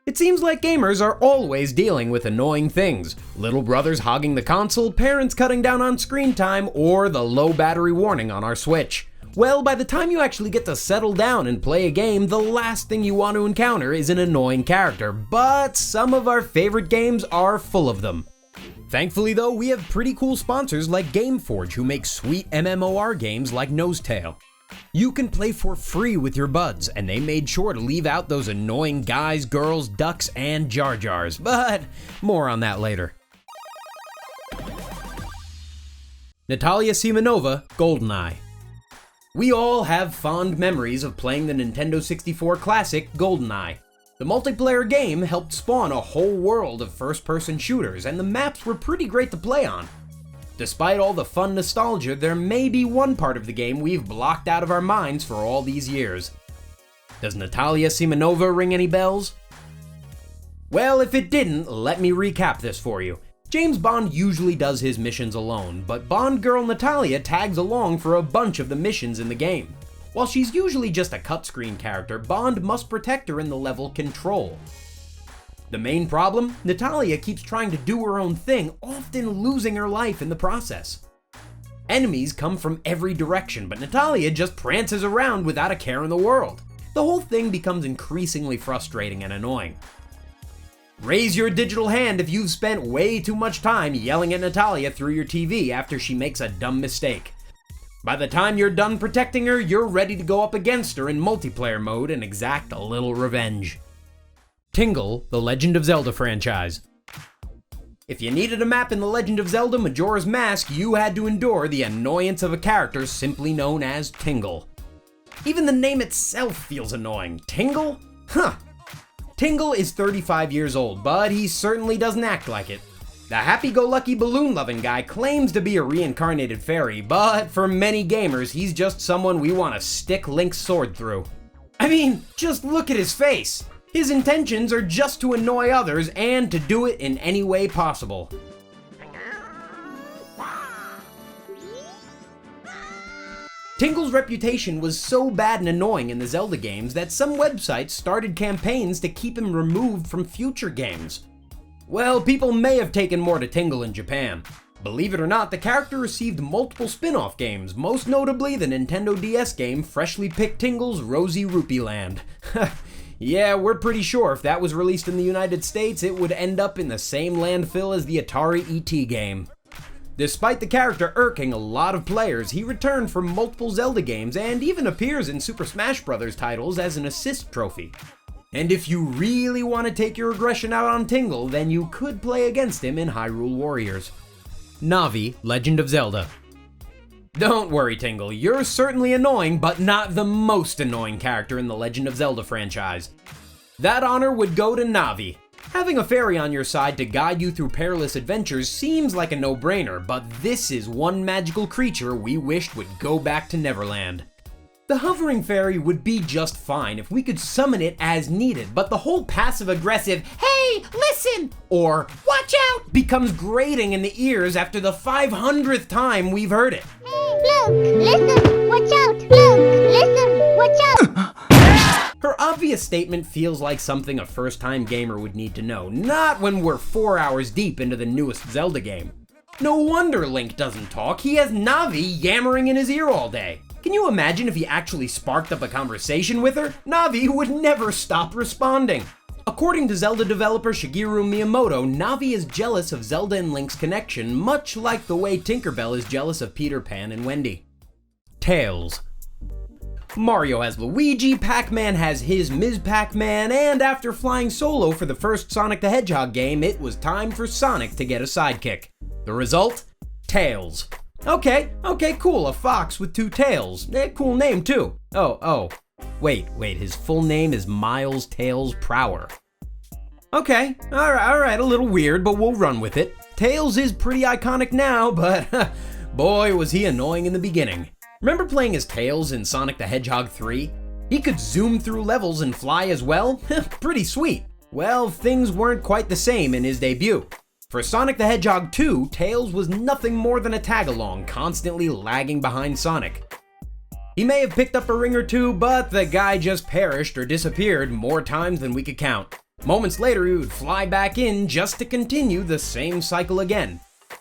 It seems like gamers are always dealing with annoying things. Little brothers hogging the console, parents cutting down on screen time, or the low battery warning on our Switch. Well, by the time you actually get to settle down and play a game, the last thing you want to encounter is an annoying character, but some of our favorite games are full of them. Thankfully though, we have pretty cool sponsors like GameForge who make sweet MMOR games like Nosetail. You can play for free with your buds, and they made sure to leave out those annoying guys, girls, ducks, and Jar Jars, but more on that later. Natalya Simonova, GoldenEye. We all have fond memories of playing the Nintendo 64 classic GoldenEye. The multiplayer game helped spawn a whole world of first-person shooters, and the maps were pretty great to play on. Despite all the fun nostalgia, there may be one part of the game we've blocked out of our minds for all these years. Does Natalya Simonova ring any bells? Well, if it didn't, let me recap this for you. James Bond usually does his missions alone, but Bond girl Natalya tags along for a bunch of the missions in the game. While she's usually just a cut screen character, Bond must protect her in the level Control. The main problem? Natalya keeps trying to do her own thing, often losing her life in the process. Enemies come from every direction, but Natalya just prances around without a care in the world. The whole thing becomes increasingly frustrating and annoying. Raise your digital hand if you've spent way too much time yelling at Natalya through your TV after she makes a dumb mistake. By the time you're done protecting her, you're ready to go up against her in multiplayer mode and exact a little revenge. Tingle, the Legend of Zelda franchise. If you needed a map in The Legend of Zelda Majora's Mask, you had to endure the annoyance of a character simply known as Tingle. Even the name itself feels annoying. Tingle? Huh. Tingle is 35 years old, but he certainly doesn't act like it. The happy-go-lucky balloon-loving guy claims to be a reincarnated fairy, but for many gamers, he's just someone we want to stick Link's sword through. I mean, just look at his face. His intentions are just to annoy others and to do it in any way possible. Tingle's reputation was so bad and annoying in the Zelda games that some websites started campaigns to keep him removed from future games. Well, people may have taken more to Tingle in Japan. Believe it or not, the character received multiple spin-off games, most notably the Nintendo DS game Freshly Picked Tingle's Rosy Rupee Land. Yeah, we're pretty sure if that was released in the United States, it would end up in the same landfill as the Atari ET game. Despite the character irking a lot of players, he returned from multiple Zelda games and even appears in Super Smash Bros. Titles as an assist trophy. And if you really want to take your aggression out on Tingle, then you could play against him in Hyrule Warriors. Navi, Legend of Zelda. Don't worry, Tingle, you're certainly annoying, but not the most annoying character in the Legend of Zelda franchise. That honor would go to Navi. Having a fairy on your side to guide you through perilous adventures seems like a no-brainer, but this is one magical creature we wished would go back to Neverland. The hovering fairy would be just fine if we could summon it as needed, but the whole passive-aggressive, "Hey, listen!" or "Watch out!" becomes grating in the ears after the 500th time we've heard it. Hey, look, listen, watch out, look, listen, watch out! Her obvious statement feels like something a first-time gamer would need to know, not when we're 4 hours deep into the newest Zelda game. No wonder Link doesn't talk, he has Navi yammering in his ear all day. Can you imagine if he actually sparked up a conversation with her? Navi would never stop responding. According to Zelda developer Shigeru Miyamoto, Navi is jealous of Zelda and Link's connection, much like the way Tinkerbell is jealous of Peter Pan and Wendy. Tails. Mario has Luigi, Pac-Man has his Ms. Pac-Man, and after flying solo for the first Sonic the Hedgehog game, it was time for Sonic to get a sidekick. The result? Tails. Okay, cool, a fox with two tails. Cool name too. Wait, his full name is Miles Tails Prower. Okay, alright, a little weird, but we'll run with it. Tails is pretty iconic now, but boy was he annoying in the beginning. Remember playing as Tails in Sonic the Hedgehog 3? He could zoom through levels and fly as well? Pretty sweet. Well, things weren't quite the same in his debut. For Sonic the Hedgehog 2, Tails was nothing more than a tag-along, constantly lagging behind Sonic. He may have picked up a ring or two, but the guy just perished or disappeared more times than we could count. Moments later, he would fly back in just to continue the same cycle again.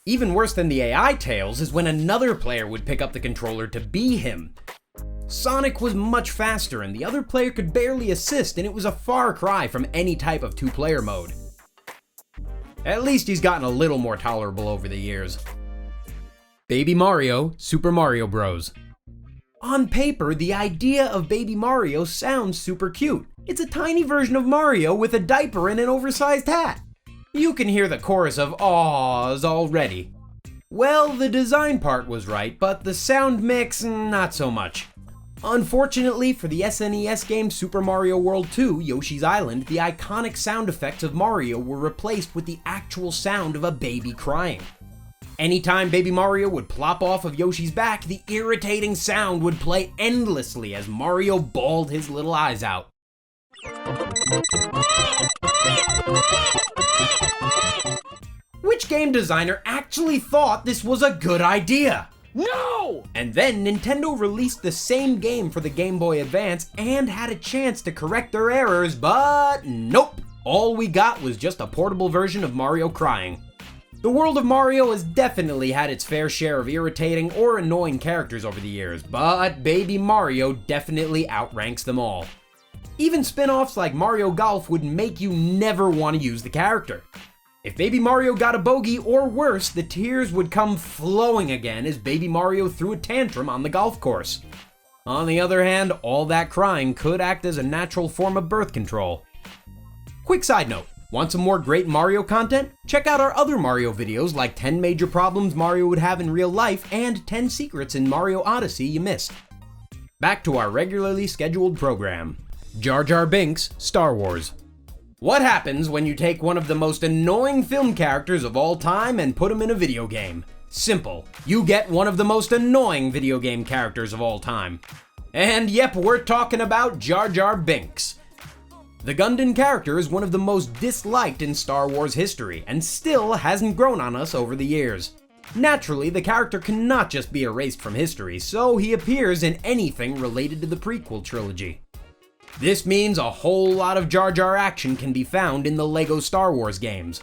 Even worse than the AI Tails is when another player would pick up the controller to be him. Sonic was much faster and the other player could barely assist, and it was a far cry from any type of two-player mode. At least he's gotten a little more tolerable over the years. Baby Mario, Super Mario Bros. On paper, the idea of Baby Mario sounds super cute. It's a tiny version of Mario with a diaper and an oversized hat. You can hear the chorus of awws already. Well, the design part was right, but the sound mix, not so much. Unfortunately for the SNES game Super Mario World 2, Yoshi's Island, the iconic sound effects of Mario were replaced with the actual sound of a baby crying. Anytime Baby Mario would plop off of Yoshi's back, the irritating sound would play endlessly as Mario bawled his little eyes out. Which game designer actually thought this was a good idea? No! And then Nintendo released the same game for the Game Boy Advance and had a chance to correct their errors, but nope. All we got was just a portable version of Mario crying. The world of Mario has definitely had its fair share of irritating or annoying characters over the years, but Baby Mario definitely outranks them all. Even spin-offs like Mario Golf would make you never want to use the character. If Baby Mario got a bogey, or worse, the tears would come flowing again as Baby Mario threw a tantrum on the golf course. On the other hand, all that crying could act as a natural form of birth control. Quick side note, want some more great Mario content? Check out our other Mario videos like 10 major problems Mario would have in real life and 10 secrets in Mario Odyssey you missed. Back to our regularly scheduled program. Jar Jar Binks, Star Wars. What happens when you take one of the most annoying film characters of all time and put him in a video game? Simple. You get one of the most annoying video game characters of all time. And yep, we're talking about Jar Jar Binks. The Gundan character is one of the most disliked in Star Wars history, and still hasn't grown on us over the years. Naturally, the character cannot just be erased from history, so he appears in anything related to the prequel trilogy. This means a whole lot of Jar Jar action can be found in the LEGO Star Wars games.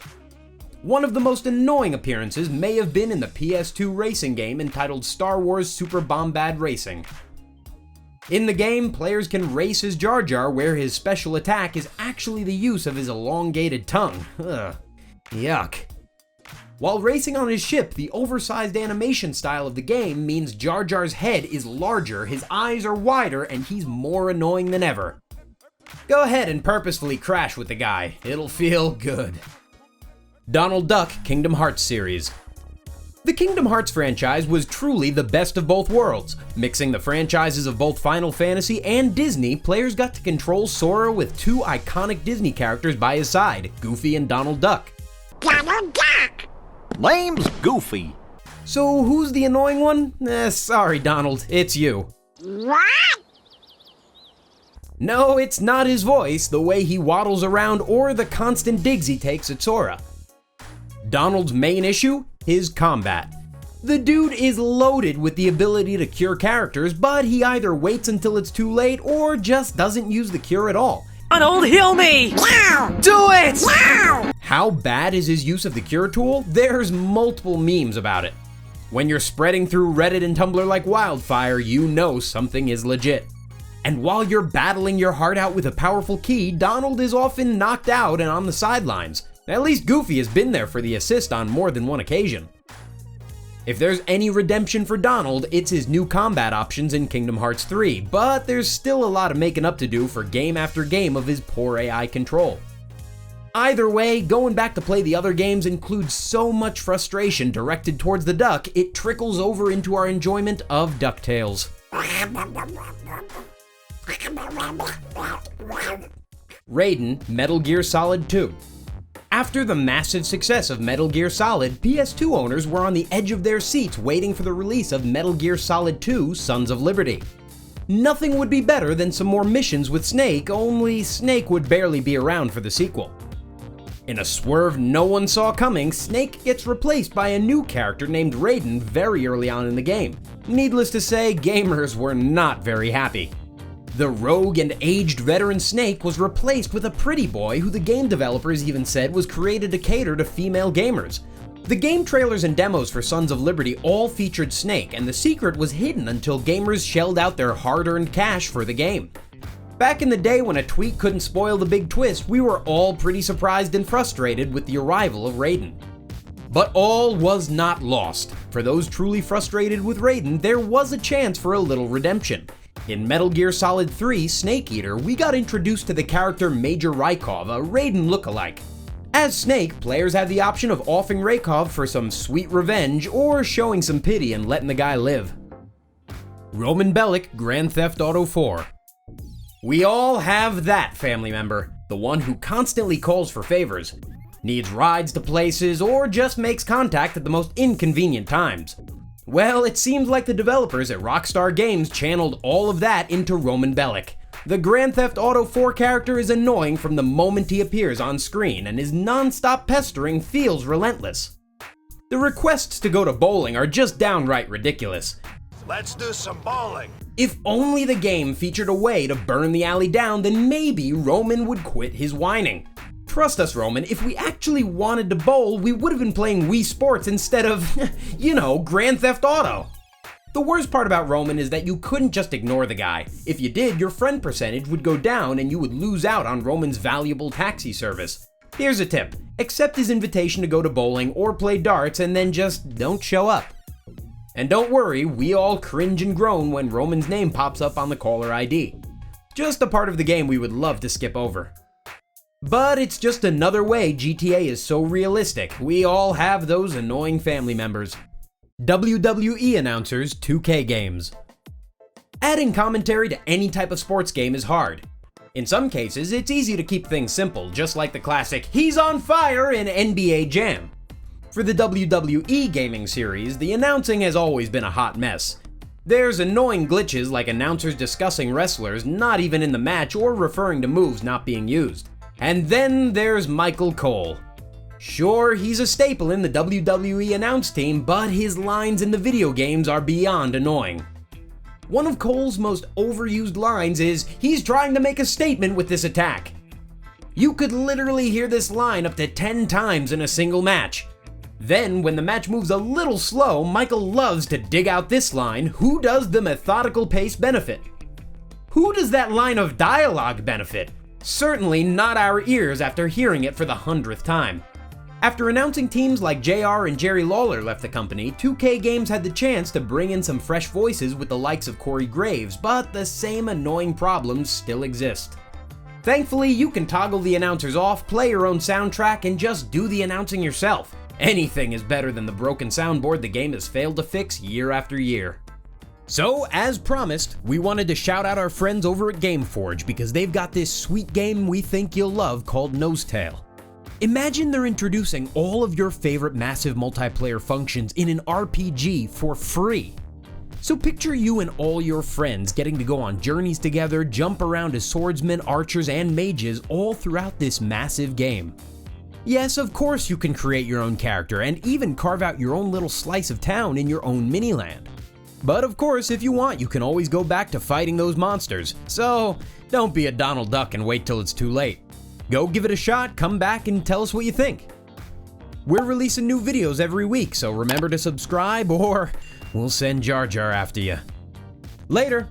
One of the most annoying appearances may have been in the PS2 racing game entitled Star Wars Super Bombad Racing. In the game, players can race as Jar Jar, where his special attack is actually the use of his elongated tongue. Ugh. Yuck. While racing on his ship, the oversized animation style of the game means Jar Jar's head is larger, his eyes are wider, and he's more annoying than ever. Go ahead and purposefully crash with the guy. It'll feel good. Donald Duck Kingdom Hearts series. The Kingdom Hearts franchise was truly the best of both worlds. Mixing the franchises of both Final Fantasy and Disney, players got to control Sora with two iconic Disney characters by his side, Goofy and Donald Duck. Donald Duck! Name's Goofy. So who's the annoying one? Sorry, Donald, it's you. What? No, it's not his voice, the way he waddles around, or the constant digs he takes at Sora. Donald's main issue? His combat. The dude is loaded with the ability to cure characters, but he either waits until it's too late or just doesn't use the cure at all. Donald, heal me! Wow! Do it! Wow! How bad is his use of the cure tool? There's multiple memes about it. When you're spreading through Reddit and Tumblr like wildfire, you know something is legit. And while you're battling your heart out with a powerful key, Donald is often knocked out and on the sidelines. At least Goofy has been there for the assist on more than one occasion. If there's any redemption for Donald, it's his new combat options in Kingdom Hearts 3, but there's still a lot of making up to do for game after game of his poor AI control. Either way, going back to play the other games includes so much frustration directed towards the duck, it trickles over into our enjoyment of DuckTales. Raiden, Metal Gear Solid 2. After the massive success of Metal Gear Solid, PS2 owners were on the edge of their seats waiting for the release of Metal Gear Solid 2: Sons of Liberty. Nothing would be better than some more missions with Snake, only Snake would barely be around for the sequel. In a swerve no one saw coming, Snake gets replaced by a new character named Raiden very early on in the game. Needless to say, gamers were not very happy. The rogue and aged veteran Snake was replaced with a pretty boy who the game developers even said was created to cater to female gamers. The game trailers and demos for Sons of Liberty all featured Snake, and the secret was hidden until gamers shelled out their hard-earned cash for the game. Back in the day when a tweet couldn't spoil the big twist, we were all pretty surprised and frustrated with the arrival of Raiden. But all was not lost. For those truly frustrated with Raiden, there was a chance for a little redemption. In Metal Gear Solid 3 Snake Eater, we got introduced to the character Major Rykov, a Raiden lookalike. As Snake, players have the option of offing Rykov for some sweet revenge or showing some pity and letting the guy live. Roman Bellick, Grand Theft Auto 4. We all have that family member, the one who constantly calls for favors, needs rides to places, or just makes contact at the most inconvenient times. Well, it seems like the developers at Rockstar Games channeled all of that into Roman Bellick. The Grand Theft Auto 4 character is annoying from the moment he appears on screen, and his non-stop pestering feels relentless. The requests to go to bowling are just downright ridiculous. Let's do some bowling. If only the game featured a way to burn the alley down, then maybe Roman would quit his whining. Trust us, Roman, if we actually wanted to bowl, we would have been playing Wii Sports instead of, Grand Theft Auto. The worst part about Roman is that you couldn't just ignore the guy. If you did, your friend percentage would go down and you would lose out on Roman's valuable taxi service. Here's a tip: accept his invitation to go to bowling or play darts and then just don't show up. And don't worry, we all cringe and groan when Roman's name pops up on the caller ID. Just a part of the game we would love to skip over. But it's just another way GTA is so realistic. We all have those annoying family members. WWE Announcers 2K games. Adding commentary to any type of sports game is hard. In some cases, it's easy to keep things simple, just like the classic "He's on fire" in NBA Jam. For the WWE gaming series, the announcing has always been a hot mess. There's annoying glitches like announcers discussing wrestlers not even in the match or referring to moves not being used. And then there's Michael Cole. Sure, he's a staple in the WWE announce team, but his lines in the video games are beyond annoying. One of Cole's most overused lines is, "He's trying to make a statement with this attack." You could literally hear this line up to 10 times in a single match. Then, when the match moves a little slow, Michael loves to dig out this line, "Who does the methodical pace benefit?" Who does that line of dialogue benefit? Certainly not our ears after hearing it for the 100th time. After announcing teams like JR and Jerry Lawler left the company, 2K Games had the chance to bring in some fresh voices with the likes of Corey Graves, but the same annoying problems still exist. Thankfully, you can toggle the announcers off, play your own soundtrack, and just do the announcing yourself. Anything is better than the broken soundboard the game has failed to fix year after year. So, as promised, we wanted to shout out our friends over at GameForge because they've got this sweet game we think you'll love called Nosetail. Imagine they're introducing all of your favorite massive multiplayer functions in an RPG for free. So picture you and all your friends getting to go on journeys together, jump around as swordsmen, archers, and mages all throughout this massive game. Yes, of course you can create your own character and even carve out your own little slice of town in your own mini-land. But of course, if you want, you can always go back to fighting those monsters. So don't be a Donald Duck and wait till it's too late. Go give it a shot, come back and tell us what you think. We're releasing new videos every week, so remember to subscribe or we'll send Jar Jar after you. Later!